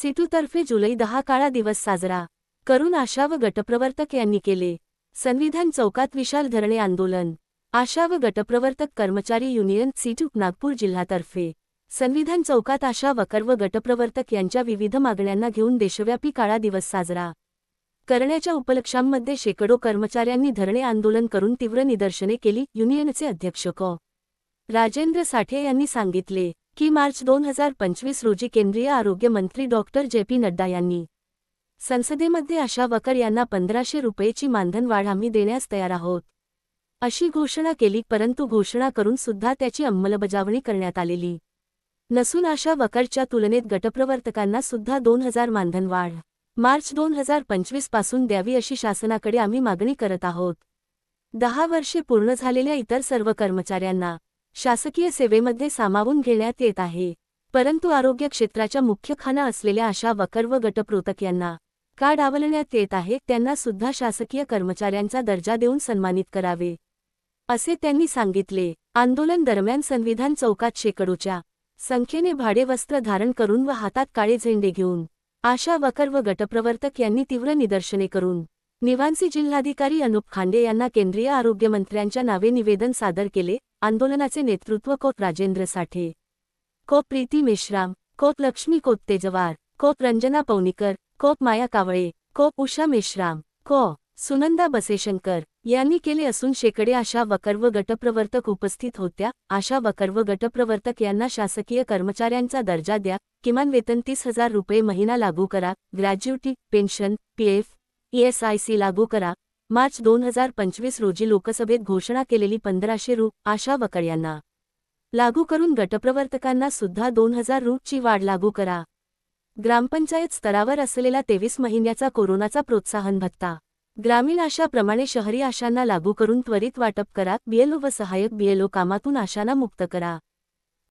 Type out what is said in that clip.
सिटूतर्फे जुलै 10 काळा दिवस साजरा करून आशा व गटप्रवर्तक यांनी केले. संविधान चौकात विशाल धरणे आंदोलन. आशा व गटप्रवर्तक कर्मचारी युनियन सिटू नागपूर जिल्हातर्फे संविधान चौकात आशा वर्कर व गटप्रवर्तक यांच्या विविध मागण्यांना घेऊन देशव्यापी काळा दिवस साजरा करण्याच्या उपलक्ष्यांमध्ये शेकडो कर्मचाऱ्यांनी धरणे आंदोलन करून तीव्र निदर्शने केली. युनियनचे अध्यक्ष को. राजेंद्र साठे यांनी सांगितले की मार्च 2025 रोजी केंद्रीय आरोग्य मंत्री डॉक्टर जे.पी. नड्डा यांनी संसदेमध्ये आशा वर्कर यांना 1500 रुपयेची मानधन वाढ आम्ही देण्यास तयार आहोत अशी घोषणा केली, परंतु घोषणा करून सुद्धा त्याची अंमलबजावणी करण्यात आलेली नसून आशा वर्करच्या तुलनेत गटप्रवर्तकांना सुद्धा 2000 मानधन वाढ मार्च 2025 पासून द्यावी अशी शासनाकडे आम्ही मागणी करत आहोत. 10 वर्षे पूर्ण झालेल्या इतर सर्व कर्मचाऱ्यांना शासकीय सेवेमध्ये सामावून घेण्यात येत आहे, परंतु आरोग्य क्षेत्राच्या मुख्य खाना असलेल्या आशा वर्कर व गटप्रवर्तक यांना का डावलण्यात येत आहे, त्यांना सुद्धा शासकीय कर्मचाऱ्यांचा दर्जा देऊन सन्मानित करावे असे त्यांनी सांगितले. आंदोलन दरम्यान संविधान चौकात शेकडोच्या संख्येने भाडे वस्त्र धारण करून व हातात काळे झेंडे घेऊन आशा वर्कर व गटप्रवर्तक यांनी तीव्र निदर्शने करून निवासी जिल्हाधिकारी अनुप खांडे यांना केंद्रीय आरोग्यमंत्र्यांच्या नावे निवेदन सादर केले. आंदोलनाचे नेतृत्व को. राजेंद्र साठे, को. प्रीती मेश्राम, को. लक्ष्मी कोत्तेजवार, को. रंजना पौनीकर, को. माया कावळे, को. उषा मेश्राम, को. सुनंदा बसेशंकर यांनी केले असून शेकडे आशा वर्कर व गटप्रवर्तक उपस्थित होत्या. आशा वर्कर व गटप्रवर्तक यांना शासकीय कर्मचाऱ्यांचा दर्जा द्या, किमान वेतन 30,000 रुपये महिना लागू करा, ग्रॅज्युटी, पेन्शन, पीएफ, ESIC लागू करा. मार्च 2025 रोजी लोकसभेत घोषणा केलेली 1500 रु. आशा वर्कर यांना लागू करून गटप्रवर्तकांना सुद्धा 2000 रु. ची वाढ लागू करा. ग्रामपंचायत स्तरावर असलेला 23 महिन्याचा कोरोनाचा प्रोत्साहन भत्ता ग्रामीण आशाप्रमाणे शहरी आशांना लागू करून त्वरित वाटप करा. BLO व सहाय्यक BLO कामातून आशांना मुक्त करा.